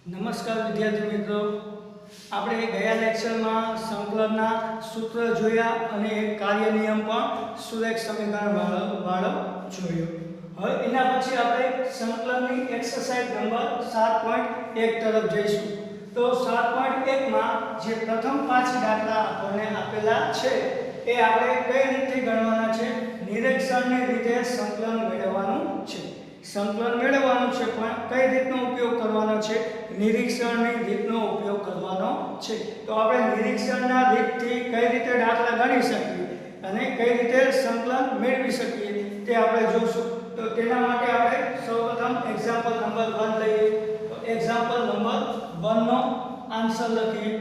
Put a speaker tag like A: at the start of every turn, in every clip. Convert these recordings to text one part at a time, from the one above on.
A: નમસ્કાર વિદ્યાર્થી મિત્રો, આપણે ગયા લેક્ચરમાં સંકલનના સૂત્ર જોયા અને એક કાર્ય નિયમ પણ સુરેખ સમીકરણ વાળો જોયો. હવે એના પછી આપણે સંકલનની એક્સરસાઇઝ નંબર 7.1 તરફ જઈશું. તો 7.1 માં જે પ્રથમ 5 દાખલા આપણને આપેલા છે એ આપણે કઈ રીતે ગણવાના છે? નિરીક્ષણની રીતે સંકલન મેળવવાનું છે. સંકલન મેળવવાનું છે પણ કઈ રીતનો ઉપયોગ કરવાનો છે? નિરીક્ષણની રીતનો ઉપયોગ કરવાનો છે. તો આપણે નિરીક્ષણના રીતથી કઈ રીતે દાખલા ગણી શકીએ અને કઈ રીતે સંકલન મેળવી શકીએ તે આપણે જોશું. તો તેના માટે આપણે સૌપ્રથમ એક્ઝામ્પલ નંબર 1 લઈએ. તો એક્ઝામ્પલ નંબર 1 નો આન્સર લખીએ.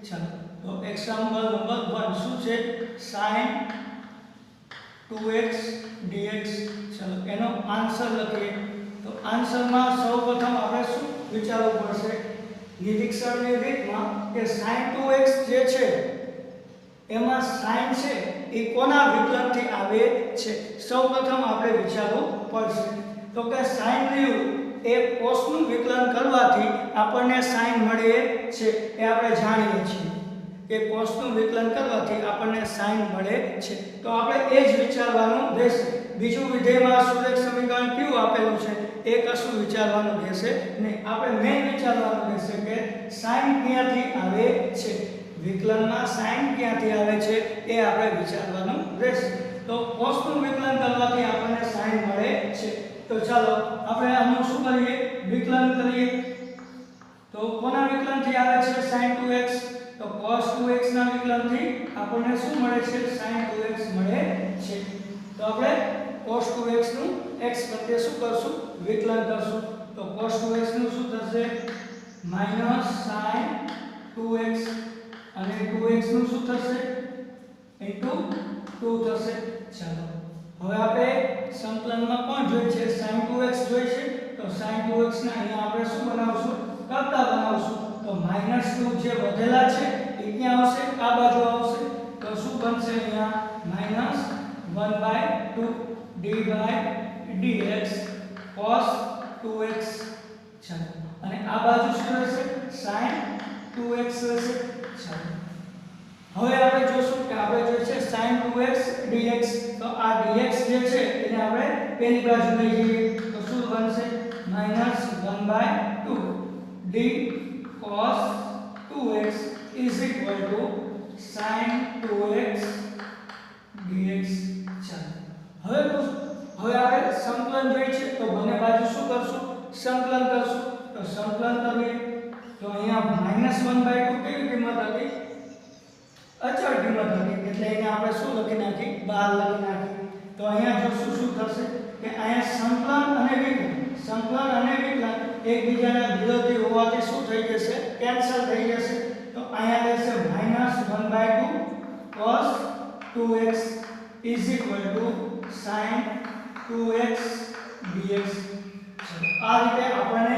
A: ચાલો, તો એક્ઝામ્પલ નંબર 1 શું છે? sin 2x dx. ચાલો, એનો આન્સર લખીએ. તો આન્સરમાં સૌપ્રથમ આપણે શું વિચારવું પડશે? નિરીક્ષણની રીતમાં કે sin 2x જે છે એમાં sin છે એ કોના વિકલનથી આવે છે? સૌપ્રથમ આપણે વિચારવું પડશે. તો કે sin રહ્યું એ cos નું વિકલન કરવાથી આપણને sin મળે છે, એ આપણે જાણીએ છીએ કે cos નું વિકલન કરવાથી આપણને sin મળે છે. તો આપણે એ જ વિચારવાનું રહેશે. બીજું વિધેયમાં સુરેખ સમીકરણ કયું આપેલું છે એ કશું વિચારવાનું રહેશે નહીં. આપણે મેઇન વિચારવાનું રહેશે કે sin ક્યાંથી આવે છે, વિકલનમાં sin ક્યાંથી આવે છે એ આપણે વિચારવાનું રહેશે. તો cos નું વિકલન કરવાથી આપણને sin મળે છે. તો ચાલો આપણે આનું શું કરીએ? વિકલન કરીએ. તો કોના વિકલનથી આવે છે sin 2x? તો cos 2x ના વિકલનથી આપણને શું મળે છે? sin 2x મળે છે. તો આપણે cos 2x નું x પ્રત્યે શું કરશું? વિકલન કરશું. તો cos 2x નું શું થશે? -sin 2x અને 2x નું શું થશે? * 2 થશે. ચાલો, હવે આપણે સંકલનમાં કોણ જોઈએ છે? sin 2x જોઈએ છે. તો sin 2x ને અહીંયા આપણે શું બનાવશું? કરતા બનાવશું. તો -2 જે વધેલા છે એ ક્યાં આવશે? આ બાજુ આવશે. તો શું બનશે અહીંયા? -1/2 d/dx cos 2x. ચાલો, અને આ બાજુ શું રહેશે? sin 2x રહેશે. ચાલો, હવે આપણે જોશું કે આપણે જોઈએ છે sin 2x dx. તો આ dx જે છે એને આપણે પેલી બાજુ લઈ જઈએ. તો શું બનશે? -1/2 d cos 2x is equal to sin 2x dx. ચાલો, હવે આપણે સંકલન જોઈએ છે તો બંને બાજુ શું કરશું? સંકલન કરશું. તો સંકલન કરીએ. તો અહીંયા -1/2 કેવી કિંમત હતી? અચળ કિંમત હતી, એટલે એને આપણે શું લખી નાખી? બહાર લખી નાખી. તો અહીંયા જોશું શું થશે કે અહીંયા સંકલન અને વિકલન એકબીજાના વિરોધી હોવાથી શું થઈ જશે? કેન્સલ થઈ જશે. તો અહીંયા રહેશે -1/2 cos 2x is equal to sin 2x dx. આ રીતે આપણને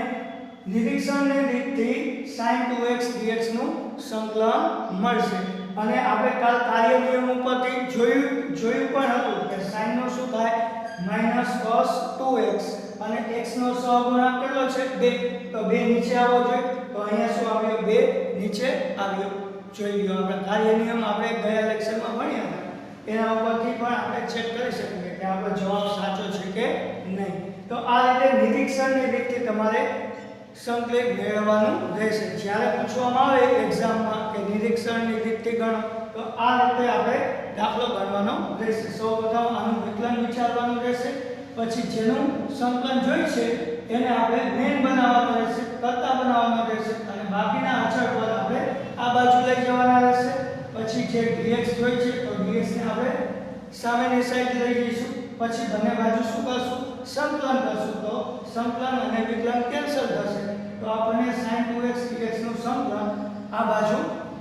A: નિરીક્ષણની રીતથી sin 2x dx નું સંકલન મળશે. અને આપણે કાલ કાર્ય નિયમ ઉપરથી જોયું પણ હતું કે sin નો શું થાય? -cos 2x અને x નો સહગુણક કેટલો છે? 2. તો 2 નીચે આવવો જોઈએ. તો અહીંયા શું આવ્યો? 2 નીચે આવ્યો. જોઈ લો, આપણે કાર્ય નિયમ આપણે ગયા લેક્ચરમાં ભણ્યા હતા. એના ઉપરથી પણ આપણે ચેક કરી શકીએ કે આપણો જવાબ સાચો છે કે નહીં. તો આ રીતે નિરીક્ષણની રીતથી તમારે સંકલન મેળવવાનું રહેશે. જ્યારે પૂછવામાં આવે એક્ઝામમાં કે નિરીક્ષણની રીતથી ગણો, તો આ રીતે આપણે દાખલો ગણવાનો રહેશે. સૌપ્રથમ આનું વિકલન વિચારવાનું રહેશે. પછી જેનું સંકલન જોઈ છે એને આપણે મેઇન બનાવવાનું રહેશે, કરતા બનાવવાનું રહેશે. અને બાકીના અચળ પદ આપણે આ બાજુ લઈ જવાના રહેશે. પછી જે dx જોઈ છે તો dx ને આપણે સામેની સાઈડ લઈ જઈશું. પછી બંને બાજુ શું કરશું? સંકલન કરશું. તો સંકલન અને વિકલન કેન્સલ થશે. તો આપણને sin 2x dx નું સંકલન આ બાજુ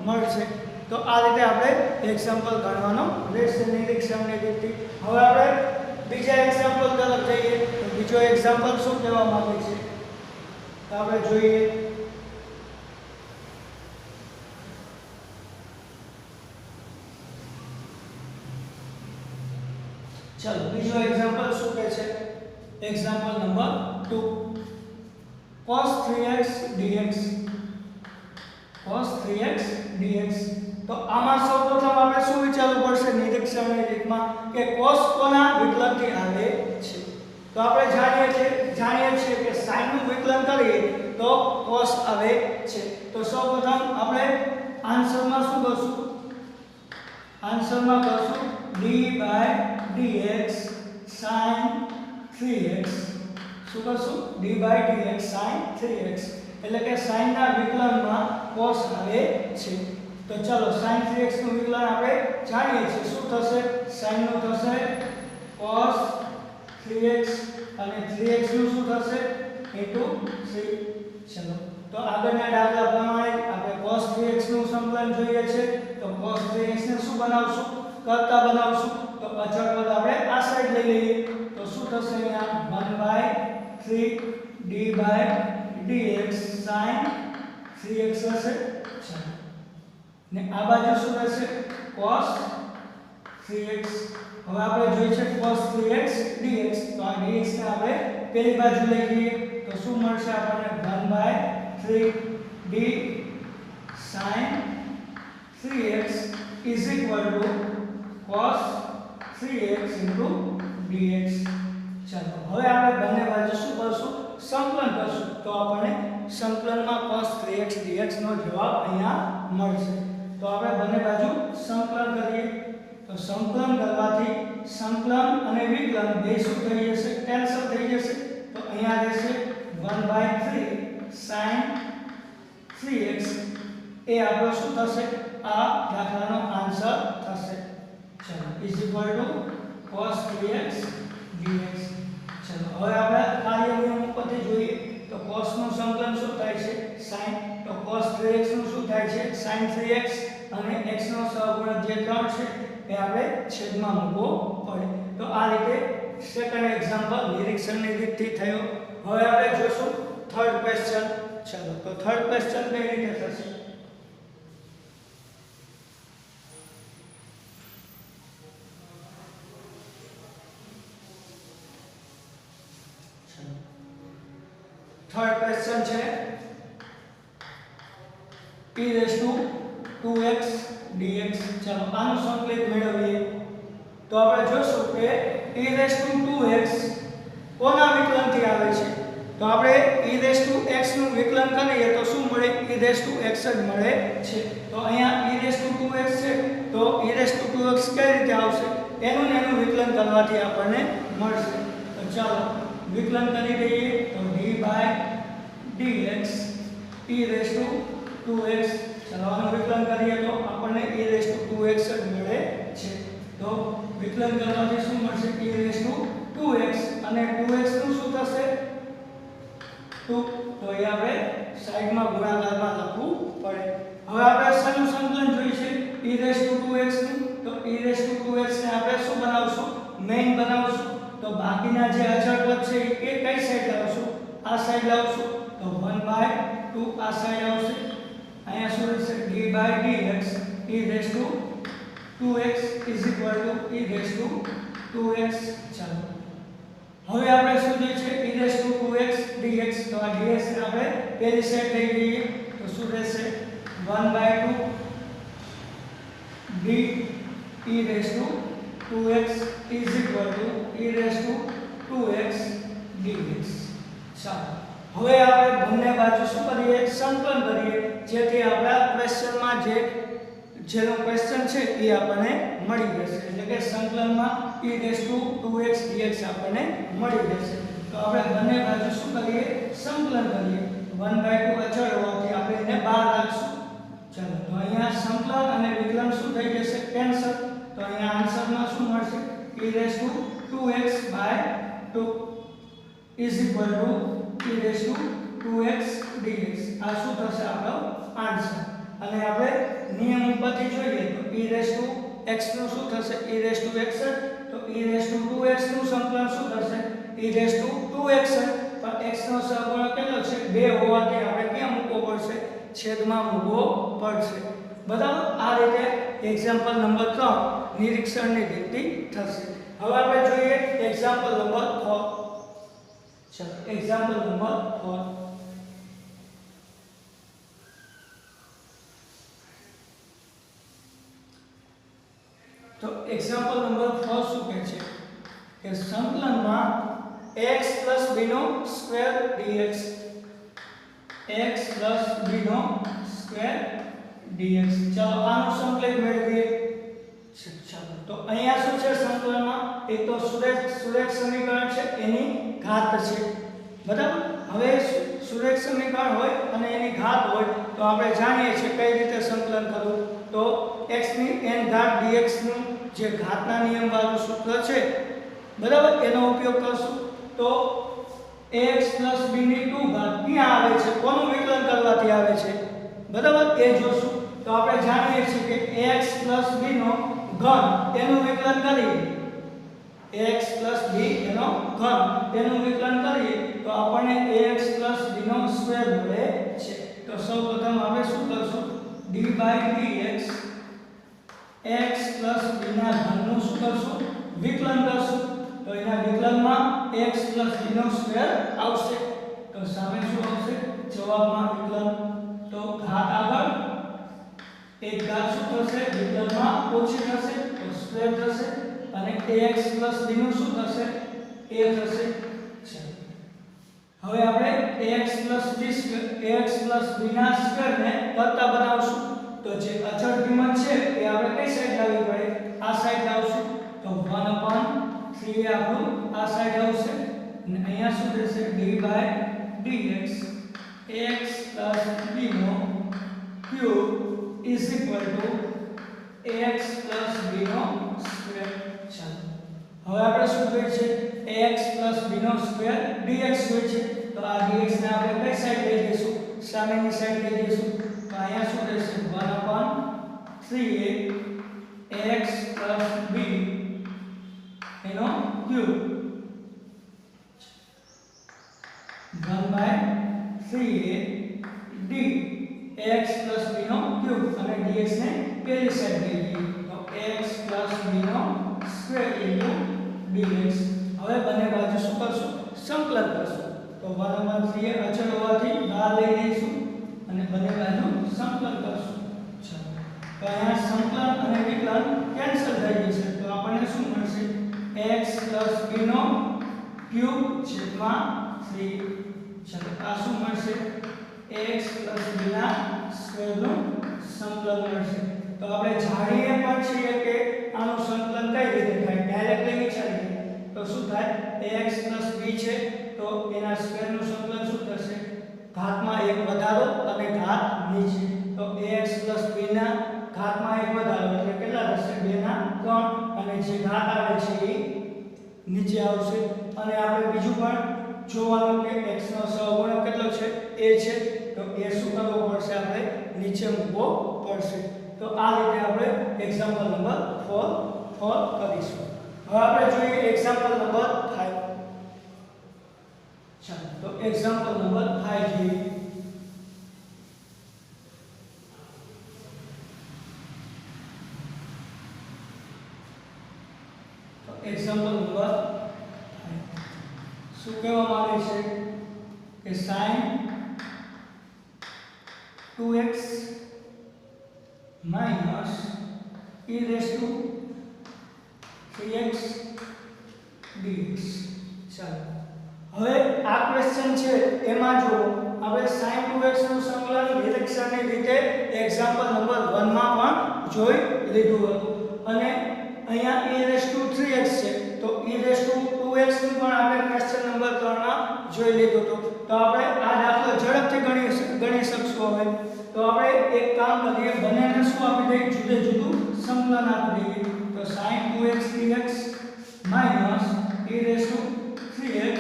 A: મળશે. તો આ રીતે આપણે એક્ઝામ્પલ ગણવાનો રહેશે નિરીક્ષણની રીતથી. હવે આપણે બીજા એક્ઝામ્પલ તરફ જઈએ. તો બીજો એક્ઝામ્પલ શું કહેવા માંગે છે? તો આપણે જોઈએ. ચાલો, બીજો એક્ઝામ્પલ શું કહે છે? Example number 2. cos 3x dx cos 3x dx તો આમાં સૌપ્રથમ આપણે શું વિચારવું પડશે નિરીક્ષણની રીતમાં કે cos કોના વિકલનથી આવે છે તો આપણે જાણીએ છીએ કે sin નું વિકલન કરીએ તો cos આવે છે તો સૌપ્રથમ આપણે આન્સરમાં શું કરશું આન્સરમાં કરશું d/dx sin 3x શું કરશું d/dx sin 3x એટલે કે sin ના વિકલનમાં cos આવે છે તો ચાલો sin 3x નું વિકલન આપણે જાણીએ છીએ શું થશે sin નું થશે cos 3x અને 3x નું શું થશે into 3 ચલો તો આગળના દાખલા પ્રમાણે આપણે cos 3x નું સંકલન જોઈએ છે તો cos 3x ને શું બનાવશું કરતા બનાવશું તો અચળ પદ આપણે આ સાઈડ લઈ લઈએ તો શું થશે અહીંયા 1/3 d/dx sin 3x હશે ને આ બાજુ શું રહેશે cos 3x હવે આપણે જોઈએ છે cos 3x dx તો આ dx ને આપણે પેલી બાજુ લઈ લઈએ તો શું મળશે આપણને 1/3 d sin 3x is equal to cos 3x into dx ચાલો હવે આપણે બંને બાજુ શું કરશું સંકલન કરશું તો આપણને સંકલનમાં cos 3x dx નો જવાબ અહીંયા મળશે તો આપણે બંને બાજુ સંકલન કરીએ તો સંકલન કરવાથી સંકલન અને વિકલન બે શું થઈ જશે કેન્સલ થઈ જશે તો અહીંયા રહેશે 1/3 sin 3x એ આપણો શું થશે આ દાખલાનો આન્સર થશે ચલો is equal to cos 3x dx ચલો હવે આપણે કાર્ય નિયમ ઉપરથી જોઈએ તો cos નું સંકલન શું થાય છે sin તો cos 3x નું શું થાય છે sin 3x અને x નો સહગુણક જે 3 છે એ આપણે છેદમાં મૂકવો પડે તો આ રીતે સેકન્ડ એક્ઝામ્પલ નિરીક્ષણની રીતથી થયો હવે આપણે જોશું થર્ડ ક્વેશ્ચન ચલો તો થર્ડ ક્વેશ્ચન કઈ રીતે થશે થર્ડ ક્વેશ્ચન છે e raised to 2x dx ચાલો આનું સંકલિત મેળવીએ તો આપણે જોશું કે e raised to 2x કોના વિકલનથી આવે છે તો આપણે e raised to x નું વિકલન કરીએ તો શું મળે e raised to x જ મળે છે તો અહીંયા e raised to 2x છે તો e raised to 2x કઈ રીતે આવશે એનું વિકલન કરવાથી આપણને મળશે તો ચાલો વિકલન કરી દઈએ તો d/dx e raised to 2x ચલો આનું વિકલન કરીએ તો આપણને e raised to 2x જ મળે છે તો વિકલન કરવાથી શું મળશે e raised to 2x અને 2x નું શું થશે 2 તો એ આપણે સાઈડમાં ગુણાકારમાં લખવું પડે હવે આપણે શેનું સંકલન જોઈએ છે e raised to 2x નું તો e raised to 2x ને આપણે શું બનાવશું મેઈન બનાવશું તો બાકીના જે અચળ પદ છે એ કઈ સાઈડ લાવશું આ સાઈડ લાવશું તો 1/2 આ સાઈડ આવશે અહીંયા શું રહેશે d/dx e raised to 2x is equal to e raised to 2x ચાલો હવે આપણે શું જોઈએ છે e raised to 2x dx તો આ dx ને આપણે પેલી સાઈડ લઈ લઈએ તો શું રહેશે 1/2 d e raised to 2x is equal to e raised to 2x dx ચાલો હવે આપણે બંને બાજુ શું કરીએ સંકલન કરીએ જેથી આપણા ક્વેશ્ચનમાં જેનો ક્વેશ્ચન છે એ આપણને મળી જશે એટલે કે સંકલનમાં e raised to 2x dx આપણને મળી જશે તો આપણે બંને બાજુ શું કરીએ સંકલન કરીએ 1/2 અચળ હોવાથી આપણે એને બહાર રાખશું ચાલો તો અહીંયા સંકલન અને વિકલન શું થઈ જશે કેન્સલ તો અહીંયા આન્સરમાં શું મળશે e raised to 2x/2 is equal to e raised to 2x dx આ શું થશે આપણો આન્સર અને આપણે નિયમ ઉપરથી જોઈએ તો e raised to x નું શું થશે e raised to x તો e raised to 2x નું સંકલન શું થશે e raised to 2x પણ x નો સહગુણક કેટલો છે 2 હોવાથી આપણે ક્યાં મૂકવો પડશે છેદમાં મૂકવો પડશે બરાબર આ રીતે એક્ઝામ્પલ નંબર 3 નિરીક્ષણની રીતથી થશે હવે આપણે જોઈએ એક્ઝામ્પલ નંબર 4 ચલો એક્ઝામ્પલ નંબર 4 તો એક્ઝામ્પલ નંબર 4 શું કહે છે કે સંકલનમાં x + b નો સ્ક્વેર dx x + b નો સ્ક્વેર dx ચાલો આનું સંકલન મેળવીએ ચાલો તો અહીંયા શું છે સંકલનમાં એક તો સુરેખ સમીકરણ છે એની ઘાત છે બરાબર હવે સુરેખ સમીકરણ હોય અને એની ઘાત હોય તો આપણે જાણીએ છીએ કઈ રીતે સંકલન કરવું તો x ની n ઘાત dx નું જે ઘાતના નિયમ વાળું સૂત્ર છે બરાબર એનો ઉપયોગ કરશું તો ax + b ની 2 ઘાત ક્યાં આવે છે કોનું વિકલન કરવાથી આવે છે બરાબર એ જોશું તો આપણે જાણીએ છીએ કે ax + b નો ઘન એનું વિકલન કરીએ ax + b એનો ઘન એનું વિકલન કરીએ તો આપણને ax + b નો સ્ક્વેર મળે છે તો સૌપ્રથમ આપણે શું કરશું d/dx x + b ના ઘનનું શું કરશું વિકલન કરશું તો એના વિકલનમાં x + b નો સ્ક્વેર આવશે તો સામે શું આવશે જવાબમાં વિકલન તો ઘાત આગળ એક ઘાત શું થશે વિકલનમાં ઓછી થશે તો સ્ક્વેર થશે અને ax + b નું શું થશે a થશે હવે આપણે ax + b ના સ્ક્વેર ને કરતા બનાવશું તો જે અચળ કિંમત છે એ આપણે કઈ સાઈડ લાવવી પડે આ સાઈડ લાવશું તો 1/3 આપણું આ સાઈડ આવશે અને અહીંયા શું થશે d/dx x + b નો ક્યુબ = ax + b નો સ્ક્વેર ચાલો હવે આપણે શું જોઈએ છે ax + b નો સ્ક્વેર dx જોઈએ છે તો આ dx ને આપણે કઈ સાઈડ લઈ જઈશું સામેની સાઈડ લઈ જઈશું તો અહીંયા શું રહેશે 1/3 x + b એનો ક્યુબ 1/3 d x + b નો ક્યુબ અને dx ને પેલી સાઈડ લઈ લઈએ તો x + b નો સ્ક્વેર dx હવે બંને બાજુ શું કરશું સંકલન કરશું તો 1/3 અચળ હોવાથી બહાર લઈ જઈશું અને બંને બાજુ સંકલન કરશું ચાલો તો અહીંયા સંકલન અને વિકલન કેન્સલ થઈ જશે તો આપણને શું મળશે x + b નો ક્યુબ છેદમાં 3 ચાલો આ શું મળશે x + b ના સ્ક્વેર નું સંકલન મળશે તો આપણે જાણીએ પણ છીએ કે આનું સંકલન કઈ રીતે થાય ડાયરેક્ટલી વિચારીએ તો શું થાય ax + b છે તો એના સ્ક્વેર નું સંકલન શું થશે ઘાતમાં એક વધારો અને ઘાત નીચે તો ax + b ના ઘાતમાં એક વધારો એટલે કેટલા થશે 2 ના 3 અને જે ઘાત આવે છે એ નીચે આવશે અને આપણે બીજું પણ જોવાનું કે x નો સહગુણક કેટલો છે a છે તો a શું કરવો પડશે આપણે નીચે મૂકવો પડશે તો આ રીતે આપણે એક્ઝામ્પલ નંબર 4 કરીશું હવે આપણે જોઈએ એક્ઝામ્પલ નંબર 5 ચાલો તો એક્ઝામ્પલ નંબર 5 જોઈએ તો એક્ઝામ્પલ નંબર 5 શું કહેવામાં આવે છે કે sin 2x minus e raised to 3x dx ચાલો હવે આ ક્વેશ્ચન છે એમાં જો આપણે sin 2x નું સંકલન નિરીક્ષણની રીતે એક્ઝામ્પલ નંબર 1 માં પણ જોઈ લીધું હતું અને અહીંયા e raised to 3x છે તો e raised to 2x નું પણ આપણે ક્વેશ્ચન નંબર 3 માં જોઈ લીધું હતું તો આપણે આ દાખલો ઝડપથી ગણી શકશું હવે તો આપણે એક કામ કરીએ બંનેને શું આપી દઈએ જુદે જુદું સંકલન આપી દઈએ તો sin 2x dx minus e raised to 3x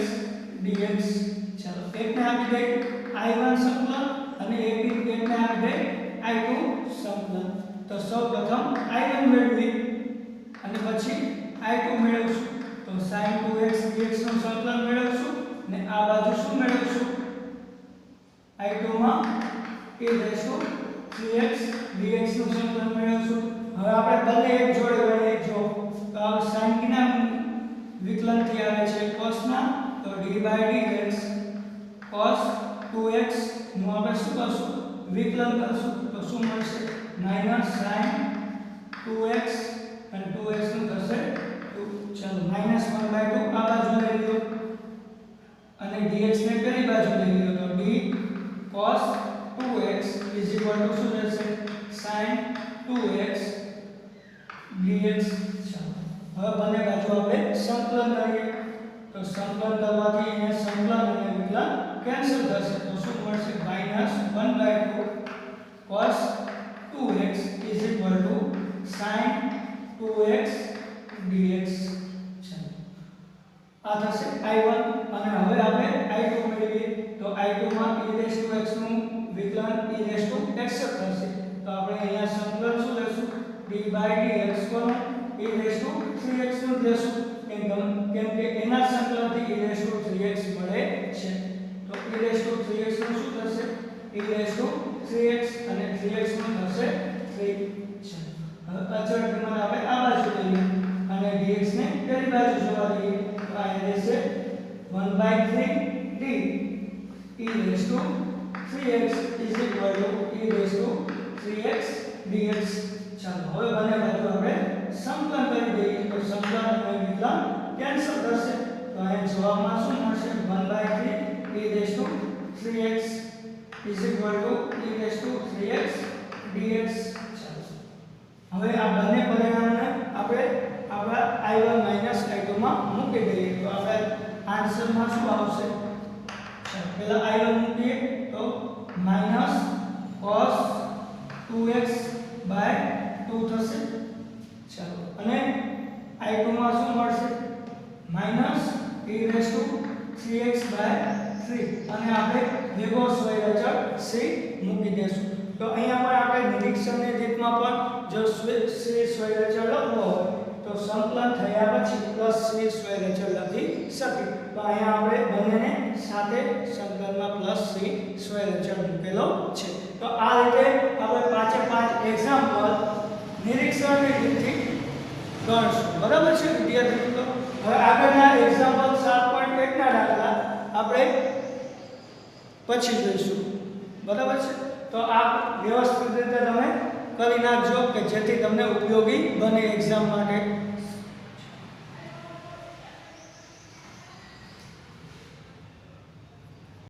A: dx ચાલો એકને આપી દઈએ i1 સંકલન અને એકને આપી દઈએ i2 સંકલન તો સૌપ્રથમ i1 મેળવી અને પછી i2 મેળવશું તો sin 2x dx નું સંકલન મેળવશું ને આ બાજુ શું મેળવશું i2 માં e raised to 3x dx નું સંકલન મેળવશું હવે આપણે બંને એક જોડે ગણીએ જો તો આ sin ના વિકલન થી આવે છે cos ના તો d/dx cos 2x નું આપણે શું કરશું વિકલન કરશું તો શું મળશે -sin 2x અને 2x નું થશે 2 ચાલો -1/2 આ બાજુ લઈ લો અને dx ને પેલી બાજુ લઈ લો તો d cos 2x શું થશે sin 2x dx ચાલો હવે બંને બાજુ આપણે સંકલન કરીએ તો સંકલન કરવાથી અહીંયા સંકલન અને વિકલન કેન્સલ થશે તો શું મળશે -1/2 cos 2x sin 2x dx ચાલો આ થશે I1 અને હવે આપણે I2 મેળવીએ તો I2 માં e⁻x નું વિકલન e⁻x થશે તો આપણે અહીંયા સંકલન શું લેશું d/dx કોણ e⁻3x નું લેશું કેમ કે એના સંકલનથી e⁻3x મળે છે તો e⁻3x નું શું થશે e⁻3x અને 3x નું થશે 3 છે હવે અચળ કિંમત આપણે આ બાજુ લઈએ અને dx ને પેલી બાજુ જવા દઈએ તો આ રહેશે 1/3d e⁻3x e⁻3x dx ચાલો હવે બંને બાજુ આપણે સંકલન કરી દઈએ તો સંકલન અને વિકલન કેન્સલ થશે તો અહીં જવાબમાં શું મળશે 1/3 e⁻3x e⁻3x dx ચાલો હવે આ બંને પરિણામને આપણે આપણા I1 I2 માં મૂકી દઈએ તો આપણે આન્સરમાં શું આવશે પહેલા I1 મૂકીએ તો -cos 2x/2 થશે ચાલો અને I2 માં શું મળશે -e⁻3x/3 અને આપણે ભેગો સ્વૈરાચાર c મૂકી દેશું તો અહીંયા પણ આપણે નિરીક્ષણની રીતમાં પણ જો c સ્વૈરાચાર લખવો હોય તો સંકલન થયા પછી +c સ્વૈરાચાર લખી શકીએ તો અહીંયા આપણે બંનેને સાથે સંકલનમાં +c સ્વૈરાચાર મૂકેલો છે તો આ રીતે આપણે 5 એક્ઝામ્પલ નિરીક્ષણની રીતથી ગણશું બરાબર છે વિદ્યાર્થી મિત્રો હવે આગળના એક્ઝામ્પલ 7.1 ના દાખલા આપણે પછી જોઈશું બરાબર છે તો આ વ્યવસ્થિત રીતે તમે કરી નાખજો કે જેથી તમને ઉપયોગી બને એક્ઝામ માટે